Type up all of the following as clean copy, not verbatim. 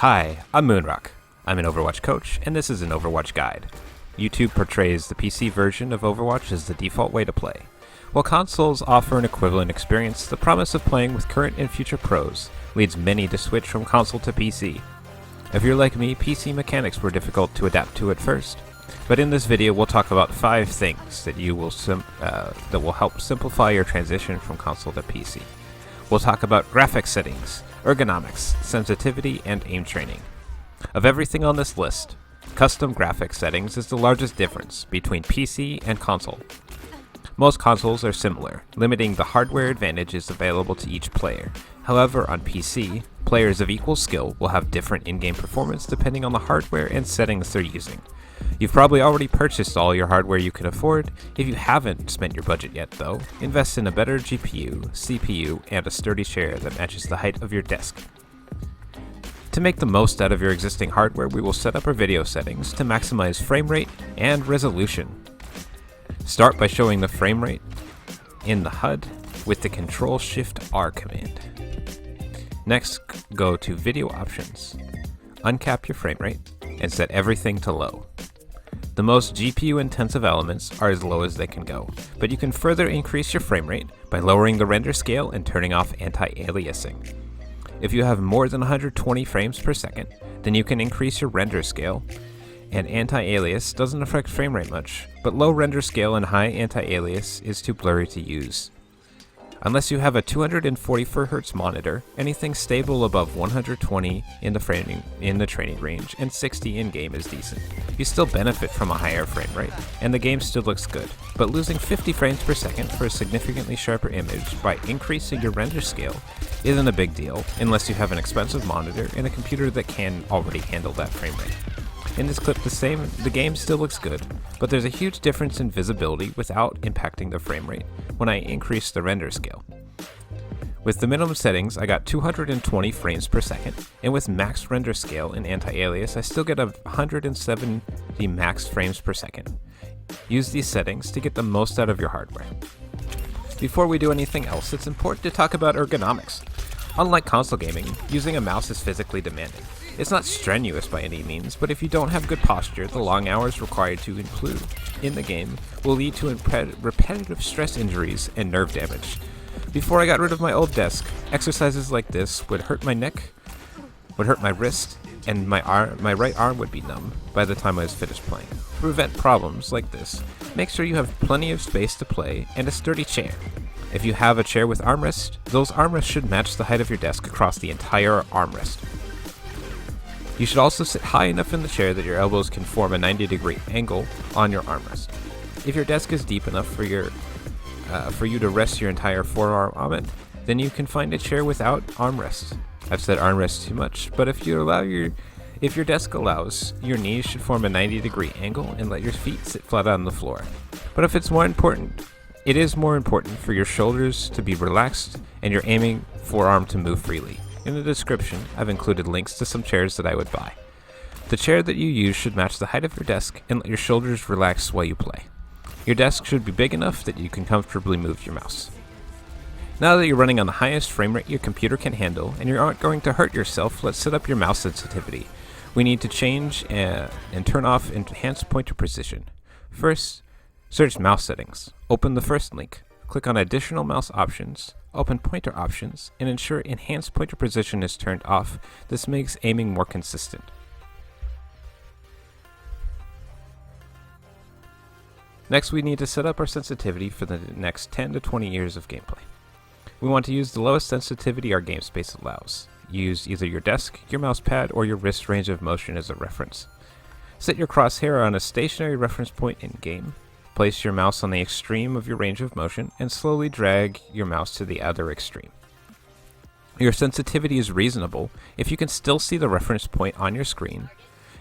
Hi, I'm Moonrock. I'm an Overwatch coach, and this is an Overwatch guide. YouTube portrays the PC version of Overwatch as the default way to play. While consoles offer an equivalent experience, the promise of playing with current and future pros leads many to switch from console to PC. If you're like me, PC mechanics were difficult to adapt to at first, but in this video we'll talk about 5 things that will help simplify your transition from console to PC. We'll talk about graphics settings, ergonomics, sensitivity, and aim training. Of everything on this list, custom graphics settings is the largest difference between PC and console. Most consoles are similar, limiting the hardware advantages available to each player. However, on PC, players of equal skill will have different in-game performance depending on the hardware and settings they're using. You've probably already purchased all your hardware you can afford. If you haven't spent your budget yet though, invest in a better GPU, CPU, and a sturdy chair that matches the height of your desk. To make the most out of your existing hardware, we will set up our video settings to maximize frame rate and resolution. Start by showing the frame rate in the HUD with the Ctrl-Shift-R command. Next, go to Video Options. Uncap your frame rate and set everything to low. The most GPU-intensive elements are as low as they can go, but you can further increase your frame rate by lowering the render scale and turning off anti-aliasing. If you have more than 120 frames per second, then you can increase your render scale, and anti-alias doesn't affect frame rate much, but low render scale and high anti-alias is too blurry to use. Unless you have a 244Hz monitor, anything stable above 120 in the training range and 60 in-game is decent. You still benefit from a higher frame rate, and the game still looks good, but losing 50 frames per second for a significantly sharper image by increasing your render scale isn't a big deal unless you have an expensive monitor and a computer that can already handle that frame rate. In this clip, the game still looks good, but there's a huge difference in visibility without impacting the frame rate when I increase the render scale. With the minimum settings, I got 220 frames per second, and with max render scale and anti-alias, I still get 170 max frames per second. Use these settings to get the most out of your hardware. Before we do anything else, it's important to talk about ergonomics. Unlike console gaming, using a mouse is physically demanding. It's not strenuous by any means, but if you don't have good posture, the long hours required to include in the game will lead to repetitive stress injuries and nerve damage. Before I got rid of my old desk, exercises like this would hurt my neck, would hurt my wrist, and my right arm would be numb by the time I was finished playing. To prevent problems like this, make sure you have plenty of space to play and a sturdy chair. If you have a chair with armrest, those armrests should match the height of your desk across the entire armrest. You should also sit high enough in the chair that your elbows can form a 90-degree angle on your armrest. If your desk is deep enough for you to rest your entire forearm on it, then you can find a chair without armrests. I've said armrest too much, but if your desk allows, your knees should form a 90-degree angle and let your feet sit flat on the floor. But if it's more important, it is more important for your shoulders to be relaxed and your aiming forearm to move freely. In the description, I've included links to some chairs that I would buy. The chair that you use should match the height of your desk and let your shoulders relax while you play. Your desk should be big enough that you can comfortably move your mouse. Now that you're running on the highest frame rate your computer can handle and you aren't going to hurt yourself, let's set up your mouse sensitivity. We need to change and turn off enhanced pointer precision. First, search mouse settings. Open the first link. Click on additional mouse options, open pointer options, and ensure enhanced pointer precision is turned off. This makes aiming more consistent. Next, we need to set up our sensitivity for the next 10 to 20 years of gameplay. We want to use the lowest sensitivity our game space allows. Use either your desk, your mouse pad, or your wrist range of motion as a reference. Set your crosshair on a stationary reference point in game. Place your mouse on the extreme of your range of motion and slowly drag your mouse to the other extreme. Your sensitivity is reasonable if you can still see the reference point on your screen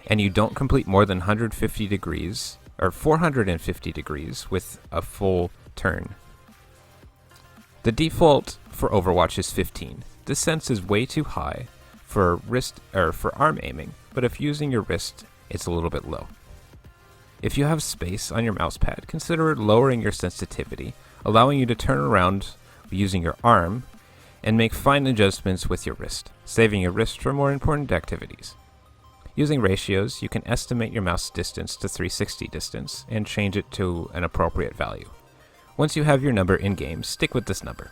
and you don't complete more than 150 degrees or 450 degrees with a full turn. The default for Overwatch is 15. This sense is way too high for arm aiming, but if using your wrist, it's a little bit low. If you have space on your mouse pad, consider lowering your sensitivity, allowing you to turn around using your arm and make fine adjustments with your wrist, saving your wrist for more important activities. Using ratios, you can estimate your mouse distance to 360 distance and change it to an appropriate value. Once you have your number in-game, stick with this number.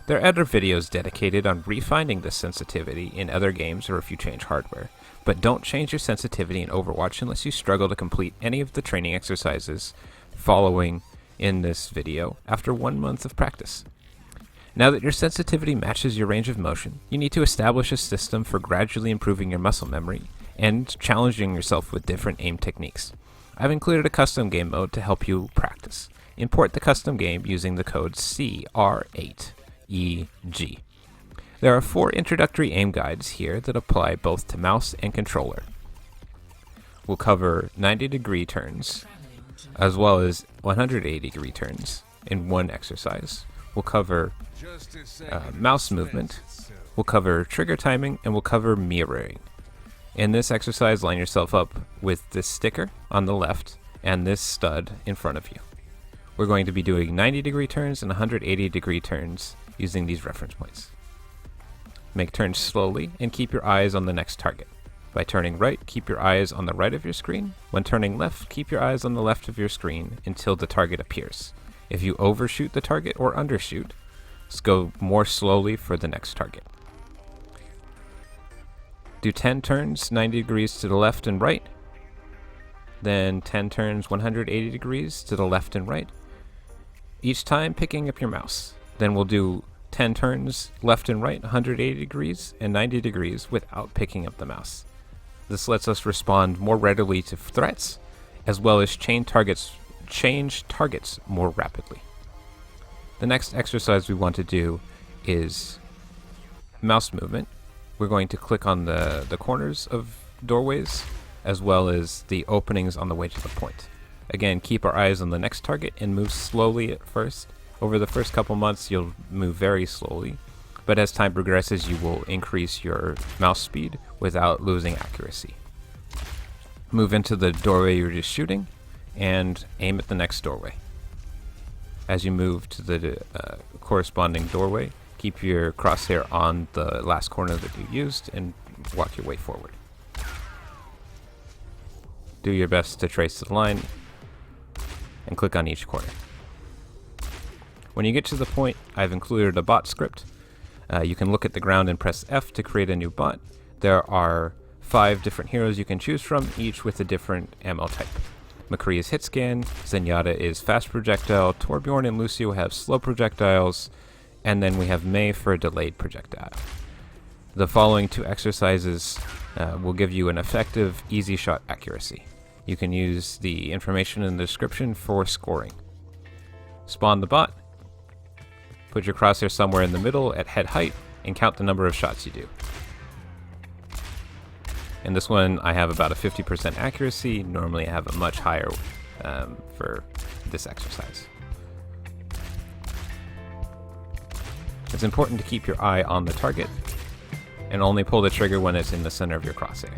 There are other videos dedicated on refining this sensitivity in other games or if you change hardware, but don't change your sensitivity in Overwatch unless you struggle to complete any of the training exercises following in this video after 1 month of practice. Now that your sensitivity matches your range of motion, you need to establish a system for gradually improving your muscle memory and challenging yourself with different aim techniques. I've included a custom game mode to help you practice. Import the custom game using the code CR8EG. There are 4 introductory aim guides here that apply both to mouse and controller. We'll cover 90-degree turns, as well as 180-degree turns in one exercise. We'll cover mouse movement, we'll cover trigger timing, and we'll cover mirroring. In this exercise, line yourself up with this sticker on the left and this stud in front of you. We're going to be doing 90-degree turns and 180-degree turns using these reference points. Make turns slowly and keep your eyes on the next target. By turning right, keep your eyes on the right of your screen. When turning left, keep your eyes on the left of your screen until the target appears. If you overshoot the target or undershoot, let's go more slowly for the next target. Do 10 turns 90 degrees to the left and right, then 10 turns 180 degrees to the left and right, each time picking up your mouse. Then we'll do 10 turns left and right, 180 degrees and 90 degrees without picking up the mouse. This lets us respond more readily to threats, as well as change targets more rapidly. The next exercise we want to do is mouse movement. We're going to click on the corners of doorways, as well as the openings on the way to the point. Again, keep our eyes on the next target and move slowly at first. Over the first couple months, you'll move very slowly, but as time progresses, you will increase your mouse speed without losing accuracy. Move into the doorway you're just shooting, and aim at the next doorway. As you move to the corresponding doorway, keep your crosshair on the last corner that you used and walk your way forward. Do your best to trace the line and click on each corner. When you get to the point, I've included a bot script. You can look at the ground and press F to create a new bot. There are 5 different heroes you can choose from, each with a different ammo type. mcree is hit scan, Zenyatta is fast projectile, Torbjorn and Lucio have slow projectiles, and then we have Mei for a delayed projectile. The following 2 exercises will give you an effective, easy shot accuracy. You can use the information in the description for scoring. Spawn the bot, put your crosshair somewhere in the middle at head height, and count the number of shots you do. In this one, I have about a 50% accuracy. Normally I have a much higher for this exercise. It's important to keep your eye on the target and only pull the trigger when it's in the center of your crosshair.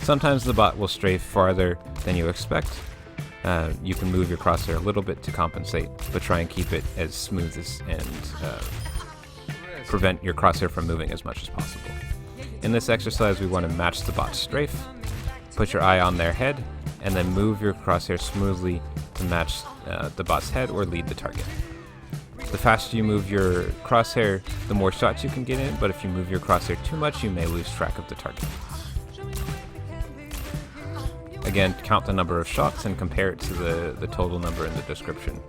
Sometimes the bot will stray farther than you expect. You can move your crosshair a little bit to compensate, but try and keep it as smooth and prevent your crosshair from moving as much as possible. In this exercise, we want to match the bot's strafe, put your eye on their head, and then move your crosshair smoothly to match the bot's head or lead the target. The faster you move your crosshair, the more shots you can get in, but if you move your crosshair too much, you may lose track of the target. Again, count the number of shots and compare it to the total number in the description.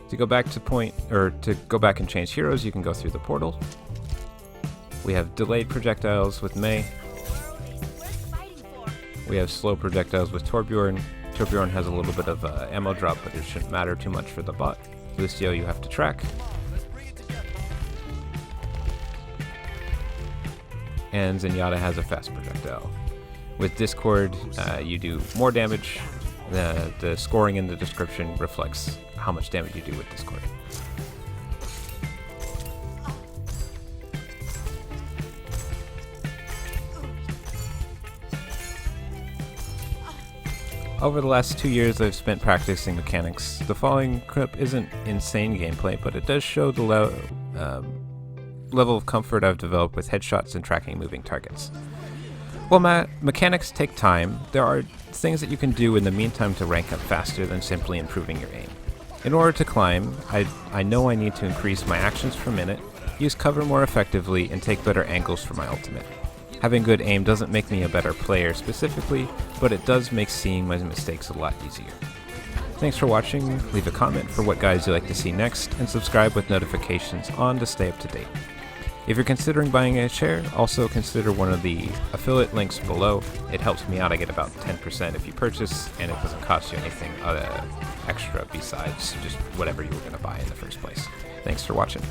To go back to go back and change heroes, you can go through the portal. We have delayed projectiles with Mei. We have slow projectiles with Torbjorn. Torbjorn has a little bit of ammo drop, but it shouldn't matter too much for the bot. Lucio you have to track. And Zenyatta has a fast projectile. With Discord, you do more damage. The scoring in the description reflects how much damage you do with Discord. Over the last 2 years I've spent practicing mechanics. The following clip isn't insane gameplay, but it does show the level of comfort I've developed with headshots and tracking moving targets. While mechanics take time, there are things that you can do in the meantime to rank up faster than simply improving your aim. In order to climb, I know I need to increase my actions per minute, use cover more effectively, and take better angles for my ultimate. Having good aim doesn't make me a better player specifically, but it does make seeing my mistakes a lot easier. Thanks for watching, leave a comment for what guides you'd like to see next, and subscribe with notifications on to stay up to date. If you're considering buying a chair, also consider one of the affiliate links below. It helps me out. I get about 10% if you purchase, and it doesn't cost you anything extra besides just whatever you were going to buy in the first place. Thanks for watching.